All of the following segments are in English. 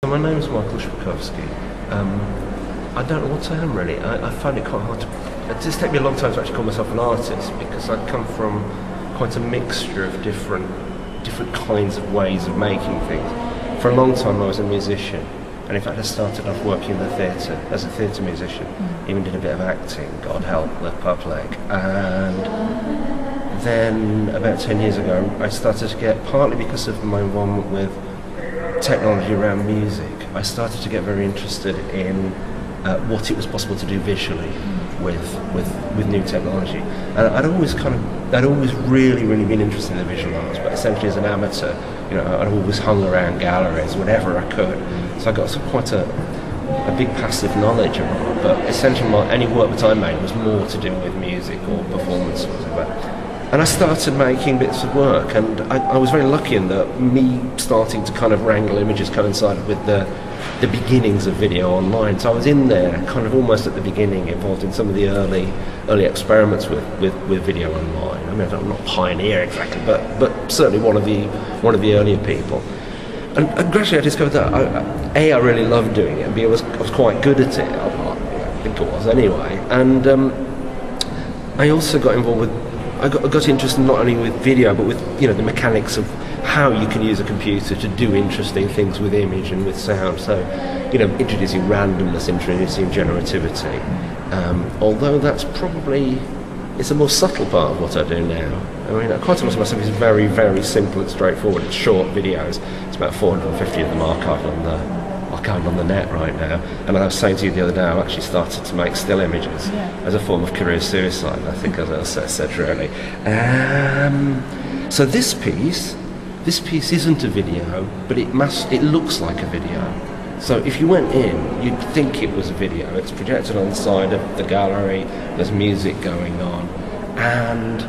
My name is Michael Szpakowski. I don't know what I am really. I find it quite hard to... It just takes me a long time to actually call myself an artist, because I come from quite a mixture of different kinds of ways of making things. For a long time I was a musician, and in fact I started off working in the theatre as a theatre musician. Even did a bit of acting, God help the public. And then about 10 years ago I started to get, partly because of my involvement with technology around music, I started to get very interested in what it was possible to do visually with new technology. And I'd always really been interested in the visual arts, but essentially as an amateur, I'd always hung around galleries whenever I could. So I got quite a big passive knowledge of art, but essentially any work that I made was more to do with music or performance or whatever. And I started making bits of work, and I was very lucky in that me starting to kind of wrangle images coincided with the beginnings of video online. So I was in there kind of almost at the beginning, involved in some of the early experiments with video online. I mean, I'm not a pioneer exactly, but certainly one of the earlier people. And gradually I discovered that I really loved doing it, and B, I was quite good at it. I think I was anyway. And I also got involved with, I got interested not only with video, but with the mechanics of how you can use a computer to do interesting things with image and with sound. So, introducing randomness, introducing generativity. Although that's probably, it's a more subtle part of what I do now. I mean, quite a lot of my stuff is very simple and straightforward. It's short videos. It's about 450 of them archived on the net right now. And I was saying to you the other day, I've actually started to make still images as a form of career suicide, I think, as I said really. So this piece isn't a video, but it looks like a video. So if you went in, you'd think it was a video. It's projected on the side of the gallery, there's music going on, and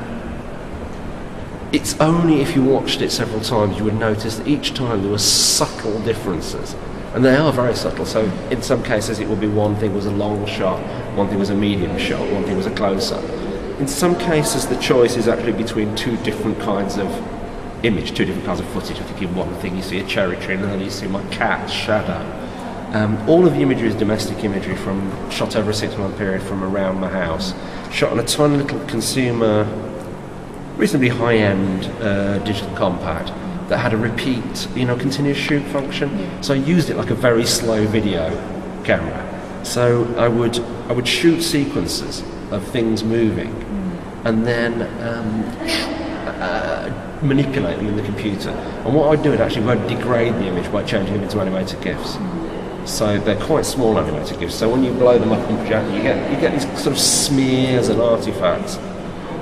it's only if you watched it several times you would notice that each time there were subtle differences. And they are very subtle. So in some cases it would be one thing was a long shot, one thing was a medium shot, one thing was a close-up. In some cases the choice is actually between two different kinds of image, two different kinds of footage. I think in one thing you see a cherry tree, and then you see my cat's shadow. All of the imagery is domestic imagery shot over a 6-month period from around my house, shot on a tiny little consumer, reasonably high-end digital compact that had a repeat, continuous shoot function. So I used it like a very slow video camera. So I would shoot sequences of things moving, and then manipulate them in the computer. And what I'd do is actually I'd degrade the image by changing them into animated gifs. So they're quite small animated gifs. So when you blow them up and project, you get these sort of smears and artifacts,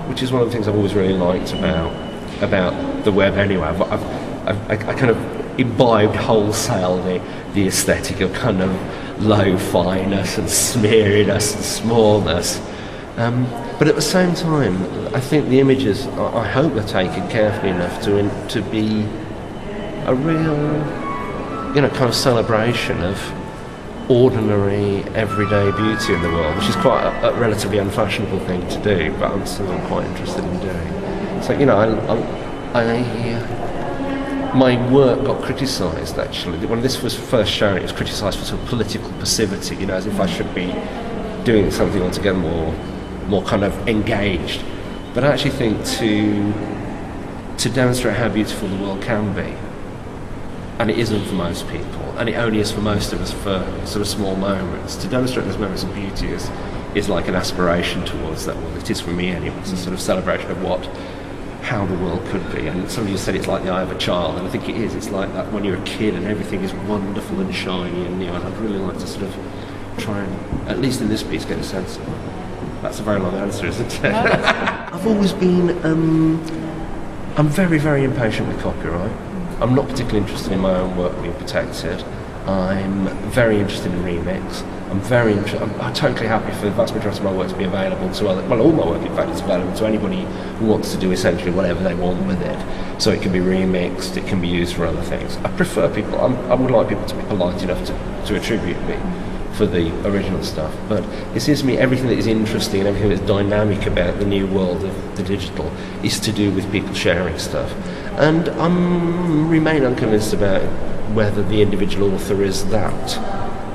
which is one of the things I've always really liked about the web anyway. I kind of imbibed wholesale the aesthetic of kind of low-finess and smeariness and smallness. But at the same time, I think the images, I hope they're taken carefully enough to be a real, kind of celebration of ordinary, everyday beauty in the world, which is quite a relatively unfashionable thing to do, but I'm still quite interested in doing. So, my work got criticised, actually. When this was first shown, it was criticised for sort of political passivity, as if I should be doing something altogether more kind of engaged. But I actually think to demonstrate how beautiful the world can be, and it isn't for most people, and it only is for most of us for sort of small moments, to demonstrate those moments of beauty is like an aspiration towards that world. It is for me anyway. It's a sort of celebration of how the world could be. And some of you said it's like the eye of a child, and I think it is. It's like that when you're a kid and everything is wonderful and shiny and new, and I'd really like to sort of try and, at least in this piece, get a sense of it. That's a very long answer, isn't it? I've always been, I'm very impatient with copyright. I'm not particularly interested in my own work being protected. I'm very interested in remix. I'm totally happy for the vast majority of my work to be available to all my work in fact is available to anybody who wants to do essentially whatever they want with it. So it can be remixed, it can be used for other things. I prefer people, I would like people to be polite enough to attribute me for the original stuff, but it seems to me everything that is interesting and everything that's dynamic about the new world of the digital is to do with people sharing stuff. And I remain unconvinced about whether the individual author is that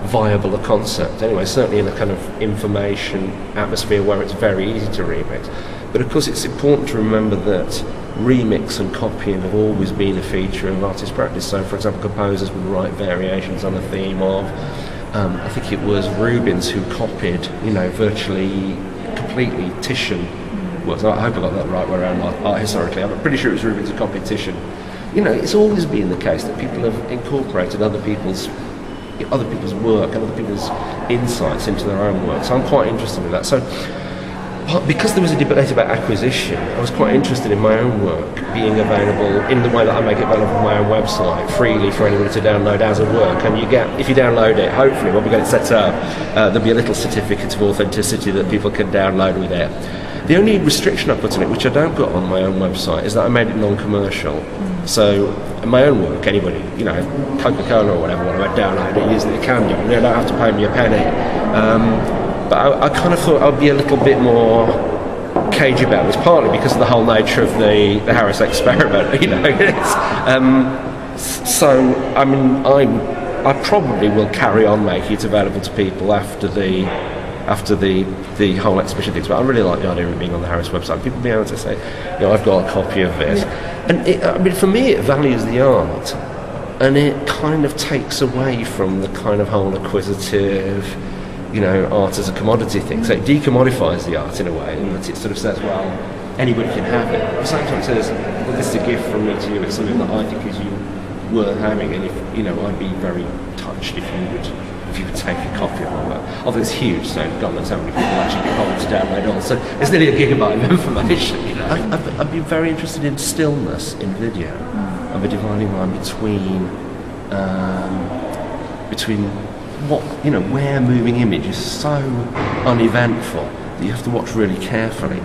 viable a concept. Anyway, certainly in a kind of information atmosphere where it's very easy to remix. But of course it's important to remember that remix and copying have always been a feature of artist practice. So for example, composers would write variations on a theme of, I think it was Rubens who copied, virtually completely Titian. Well, I hope I got that right way around art historically. I'm pretty sure it was Rubens who copied Titian. It's always been the case that people have incorporated other people's work and other people's insights into their own work. So I'm quite interested in that. So because there was a debate about acquisition, I was quite interested in my own work being available in the way that I make it available on my own website freely for anyone to download as a work. And if you download it, hopefully when we get it set up, there'll be a little certificate of authenticity that people can download with it. The only restriction I put on it, which I don't put on my own website, is that I made it non-commercial. So in my own work, anybody, Coca-Cola or whatever, when I download it, use it, can do. They don't have to pay me a penny. But I kind of thought I'd be a little bit more cagey about this, partly because of the whole nature of the Harris experiment. So I mean, I probably will carry on making it available to people after the whole exhibition things. But I really like the idea of it being on the Harris website. People being able to say, I've got a copy of this, and for me, it values the art, and it kind of takes away from the kind of whole acquisitive, art as a commodity thing. So it decommodifies the art in a way, and it sort of says, well, anybody can have it. Sometimes it says, well, this is a gift from me to you. It's something that I think is worth having, and I'd be very touched if you would take a copy of my work. Although it's huge, so God knows how many people actually get hold to download on. So it's nearly a gigabyte of information. I've been very interested in stillness in video, and the dividing line between what where moving image is so uneventful that you have to watch really carefully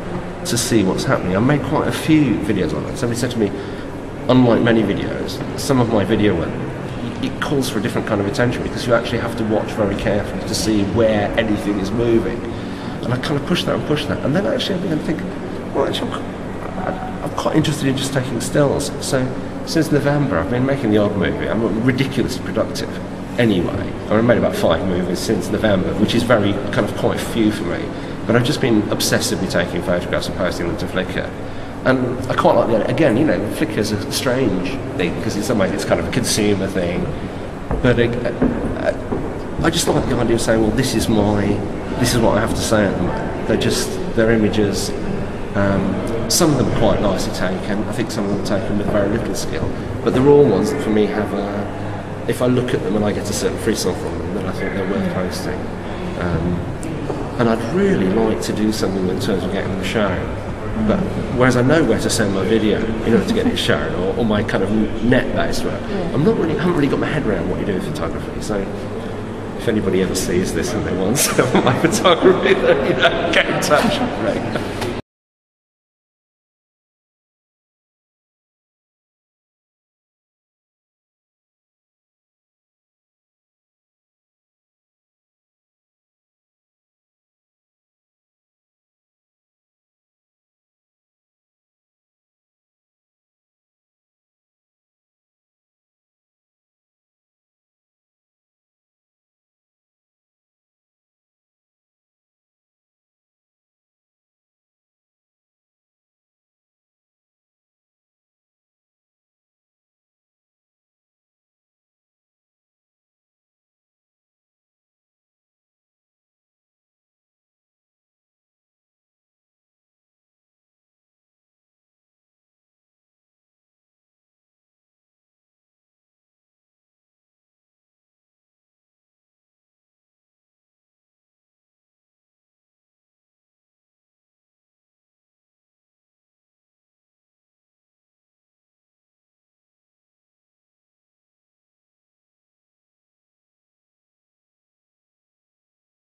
to see what's happening. I made quite a few videos on that. Somebody said to me, unlike many videos, some of my video work, it calls for a different kind of attention because you actually have to watch very carefully to see where anything is moving. And I kind of pushed that, and then actually I began to think, well, actually I'm quite interested in just taking stills. So since November I've been making the odd movie. I'm ridiculously productive. Anyway, I've made about 5 movies since November, which is very kind of quite few for me. But I've just been obsessively taking photographs and posting them to Flickr. And I quite like the idea. Again, Flickr's a strange thing because in some ways it's kind of a consumer thing. But I just like the idea of saying, well, this is what I have to say at the moment. They're images. Some of them are quite nicely taken. I think some of them are taken with very little skill. But they're all ones that for me have if I look at them and I get a certain frisson from them, then I think they're worth posting. And I'd really like to do something in terms of getting them shown. But whereas I know where to send my video in order to get it shown, or my kind of net-based work, I haven't really got my head around what you do with photography. So if anybody ever sees this and they want some of my photography, then get in touch with me.